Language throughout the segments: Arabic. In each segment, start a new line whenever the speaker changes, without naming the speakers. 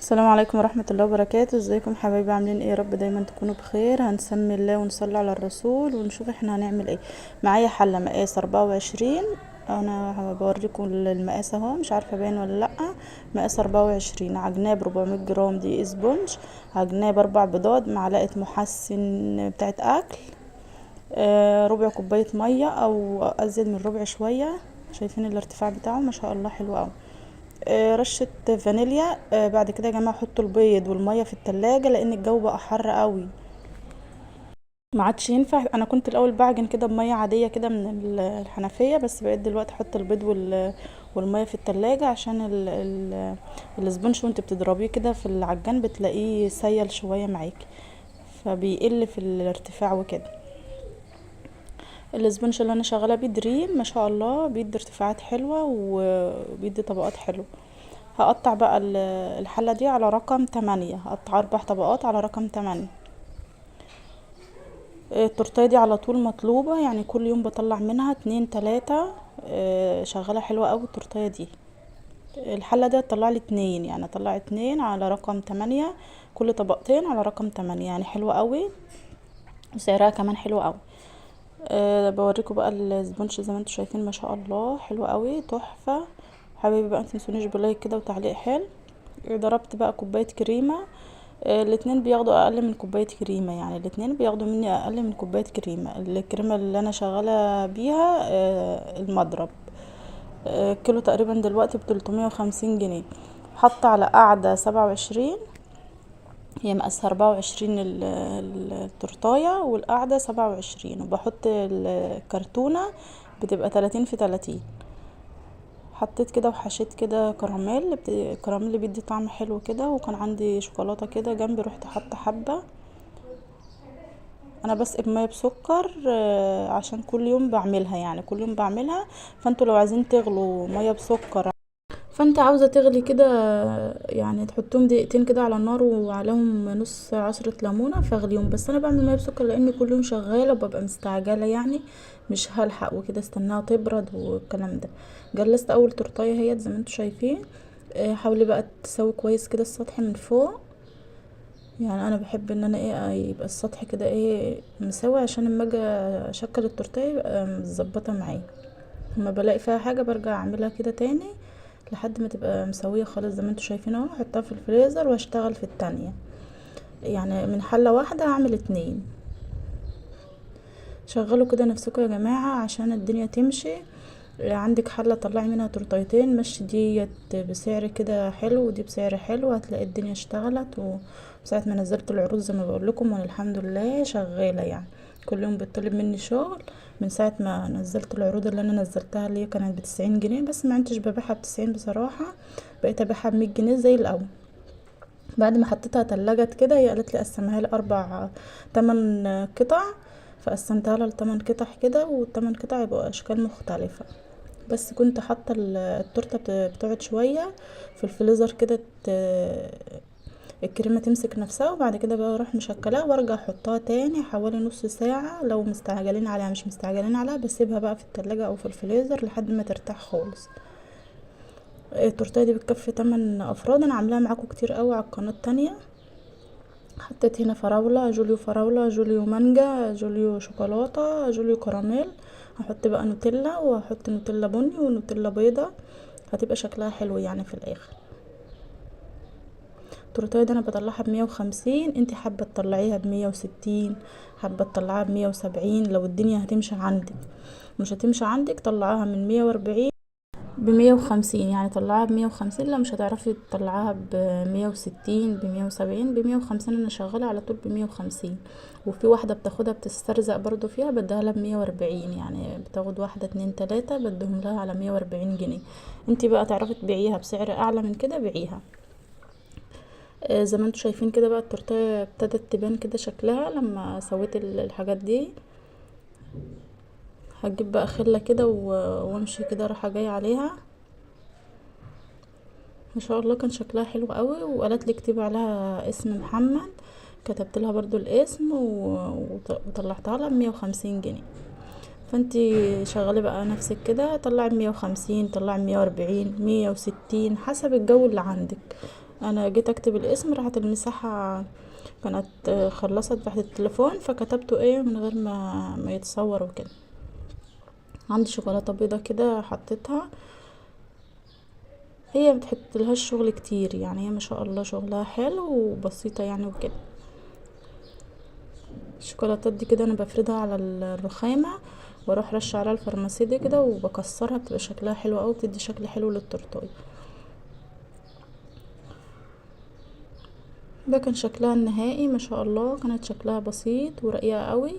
السلام عليكم ورحمة الله وبركاته. ازيكم حبايبي؟ عاملين ايه؟ يا رب دايما تكونوا بخير. هنسمي الله ونصلي على الرسول ونشوف احنا هنعمل ايه. معايا حلة مقاس 24. انا بوريكم المقاس اهو، مش عارفة باين ولا لا. مقاس 24، عجناه ب400 جرام دي اسبونج، عجناه ب4 بيضات، معلقة محسن بتاعت اكل، ربع كوباية مية او ازيد من ربع شوية. شايفين الارتفاع بتاعه؟ ما شاء الله حلو اوي. رشة فانيليا. بعد كده يا جماعة حطوا البيض والمية في التلاجة لان الجو بقى حر قوي، ما عادش ينفع. انا كنت الاول بعجن كده بمية عادية كده من الحنفية، بس بقيت دلوقتي احط البيض والمية في التلاجة عشان الاسبونج وانت بتضربيه كده في العجان بتلاقيه سيل شوية معاكي، فبيقل في الارتفاع وكده. الاسبونج اللي انا شغاله بيه دريم، ما شاء الله بيدي ارتفاعات حلوه وبيدي طبقات حلوه. هقطع بقى الحله دي على رقم 8، هقطع 4 طبقات على رقم 8. التورتيه دي على طول مطلوبه، يعني كل يوم بطلع منها 2 3. شغاله حلوه قوي التورتيه دي. الحله دي هتطلع لي 2، يعني اطلع 2 على رقم 8، كل طبقتين على رقم 8، يعني حلوه قوي وسعرها كمان حلو قوي. بوريكم بقى السبونج زي ما انتم شايفين، ما شاء الله حلو قوي تحفه. حبايبي بقى متنسونيش بلايك كده وتعليق حلو. ضربت بقى كوبايه كريمه. الاتنين بياخدوا اقل من كوبايه كريمه، يعني الاتنين بياخدوا مني اقل من كوبايه كريمه. الكريمه اللي انا شغاله بيها المضرب. كيلو تقريبا دلوقتي ب350 جنيه. حط على قاعده 27، هي مقاسها 24 التورتاية، والقاعدة 27، وبحط الكرتونة بتبقى 30 في 30. حطيت كده وحشيت كده كراميل، الكراميل بيدي طعم حلو كده، وكان عندي شوكولاتة كده جنبي رحت حاطة حبة. انا بسقي بمية بسكر عشان كل يوم بعملها، يعني كل يوم بعملها. فانتوا لو عايزين تغلوا مية بسكر، فانت عاوزة تغلي كده، يعني تحطهم دقيقتين كده على النار وعليهم نص عصرة ليمونة فاغليهم. بس انا بعمل ميه بسكر لان كل يوم شغالة وببقى مستعجلة، يعني مش هلحق وكده، استناها تبرد والكلام ده. جلست اول تورتايه اهيت زي ما انتوا شايفين. حاولي بقى تسوي كويس كده السطح من فوق، يعني انا بحب ان انا ايه يبقى السطح كده ايه مسوي، عشان اما اجي اشكل التورتيه يبقى متظبطه معايا. لما بلاقي فيها حاجه برجع اعملها كده تاني لحد ما تبقى مسويه خالص زي ما انتوا شايفين اهو. احطها في الفريزر واشتغل في التانية، يعني من حله واحده هعمل 2. شغلوا كده نفسكم يا جماعه عشان الدنيا تمشي. عندك حله طلعي منها تورتيتين، مشي ديت بسعر كده حلو ودي بسعر حلو، هتلاقي الدنيا اشتغلت. وساعه ما نزلت العروض زي ما بقول لكم، وانا الحمد لله شغاله، يعني كل يوم بيطلب مني شغل. من ساعه ما نزلت العروض اللي انا نزلتها اللي هي كانت ب90 جنيه، بس ما عدتش ببيعها ب90 بصراحه، بقيت ابيعها ب100 جنيه زي الاول. بعد ما حطيتها تلجت كده، هي قالت لي قسمها لي 8 قطع، فقسمتها لها ل8 قطع كده، وال8 قطع يبقوا اشكال مختلفه. بس كنت حاطه التورته بتقعد شويه في الفريزر كده، الكريمه تمسك نفسها، وبعد كده بقى اروح مشكلاها وارجع احطها تاني حوالي نص ساعه. لو مستعجلين عليها مش مستعجلين عليها بسيبها بقى في التلاجة او في الفريزر لحد ما ترتاح خالص. التورتيه دي بتكفي 8 افراد، انا عاملاها معاكم كتير قوي على القناه التانية. حطيت هنا فراولة، جوليو فراولة، جوليو مانجا، جوليو شوكولاتة، جوليو كراميل. هحط بقى نوتيلا، وهحط نوتيلا بني ونوتيلا بيضة، هتبقى شكلها حلو يعني في الاخر. التورتيه دي انا بطلعها ب150، انتي حابة تطلعيها ب160، حابة تطلعيها ب170، لو الدنيا هتمشي عندك. مش هتمشي عندك طلعها من 140 ب150، يعني طلعها ب150. لا مش هتعرفي تطلعها ب160 ب170 ب150. انا شغالة على طول ب150. وفي واحدة بتاخدها بتسترزق برضو فيها بديها لها ب140، يعني بتاخد واحدة 2 3 بدهم لها على 140 جنيه. انتي بقى تعرفي تبيعيها بسعر اعلى من كده بيعيها. زي ما انتوا شايفين كده بقى التورتيه ابتدت تبان كده شكلها لما سويت الحاجات دي. هجيب بقى خلة كده وامشي كده رايحة جاية عليها. ما شاء الله كان شكلها حلو قوي، وقالت لي اكتبي عليها اسم محمد. كتبت لها برضو الاسم وطلعتها لها ب150 جنيه. فانتي شغلي بقى نفسك كده، طلعي ب150، طلعي ب140، 160 حسب الجو اللي عندك. انا جيت اكتب الاسم، راحت المساحة كانت خلصت تحت التليفون، فكتبته ايه من غير ما يتصور وكده. عندي شوكولاتة بيضة كده حطيتها، هي بتحطلهاش شغل كتير يعني، هي ما شاء الله شغلها حلو وبسيطة يعني وكده. الشوكولاتات دي كده انا بفردها على الرخامة، واروح رش عليها الفرماسيدي كده وبكسرها، بتبقى شكلها حلو اوي، بتدي شكل حلو للتورتايه. ده كان شكلها النهائي ما شاء الله، كانت شكلها بسيط ورقيقة قوي.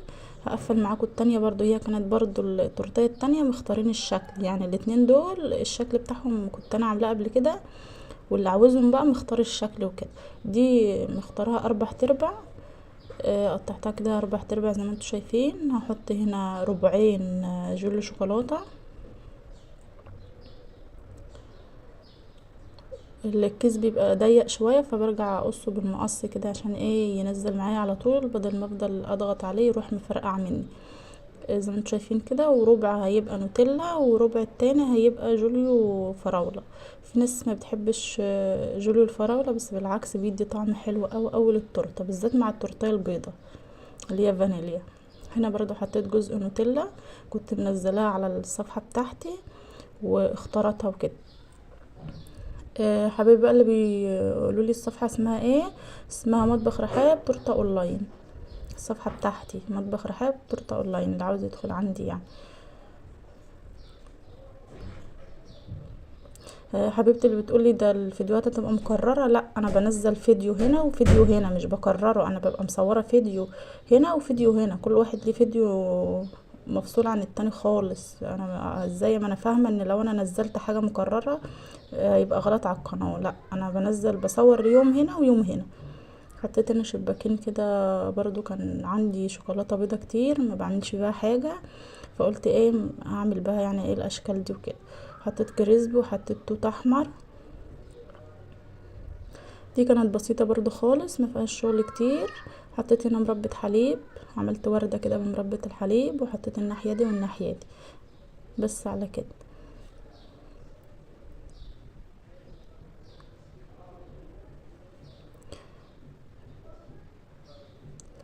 هقفل معاكم التانية برضو، هي كانت برضو التورتيه التانية مختارين الشكل، يعني الاتنين دول الشكل بتاعهم كنت انا عاملاه قبل كده، واللي عاوزهم بقى مختار الشكل وكده. دي مختارها 4/4. قطعتها كده 4/4 زي ما انتوا شايفين. هحط هنا ربعين جل شوكولاتة. الكيس بيبقى ضيق شوية، فبرجع اقصه بالمقص كده عشان ايه ينزل معايا على طول، بدل ما افضل اضغط عليه يروح مفرقع مني. زي ما انتوا شايفين كده، وربع هيبقى نوتيلا وربع التاني هيبقى جوليو فراولة. في ناس ما بتحبش جوليو الفراولة، بس بالعكس بيدي طعم حلو اوي اوي للتورته، بالذات مع التورتيه البيضة اللي هي فانيليا. هنا برضو حطيت جزء نوتيلا، كنت منزلاها على الصفحة بتاعتي واختارتها وكده. حبايبي بقى اللي بيقولوا لي الصفحة اسمها ايه، اسمها مطبخ رحاب تورته اونلاين. الصفحة بتاعتي مطبخ رحاب تورته اونلاين، اللي عاوز يدخل عندي يعني. حبيبتي اللي بتقولي ده الفيديوهات هتبقى مكررة، لا انا بنزل فيديو هنا وفيديو هنا، مش بكرره، انا ببقى مصورة فيديو هنا وفيديو هنا، كل واحد ليه فيديو مفصول عن التاني خالص. انا ازاي ما انا فاهمة ان لو انا نزلت حاجة مكررة يبقى غلط على القناة، لا انا بنزل بصور يوم هنا ويوم هنا. حطيت هنا شباكين كده، برضو كان عندي شوكولاتة بيضة كتير ما بعملش بيها حاجة، فقلت ايه اعمل بها يعني ايه الاشكال دي وكده. حطيت كريسبي وحطيت توت احمر. دي كانت بسيطة برضو خالص ما فيهاش شغل كتير. حطيت هنا مربى حليب، عملت وردة كده بمربى الحليب، وحطيت الناحية دي والناحية دي، بس على كده.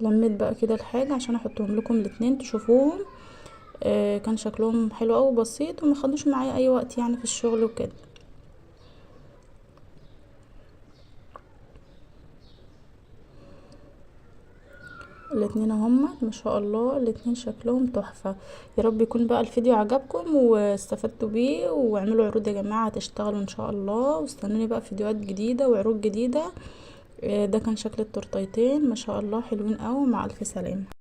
لميت بقى كده الحاجة عشان احطهم لكم الاتنين تشوفوهم. كان شكلهم حلو اوي بسيط، وما خدوش معايا اي وقت يعني في الشغل وكده. الاتنين هما ما شاء الله الاتنين شكلهم تحفة. يا رب يكون بقى الفيديو عجبكم واستفدتوا بيه، واعملوا عروض يا جماعة هتشتغلوا ان شاء الله، واستنوني بقى فيديوهات جديدة وعروض جديدة. ده كان شكل التورتيتين ما شاء الله حلوين اوي، مع الف سلامة.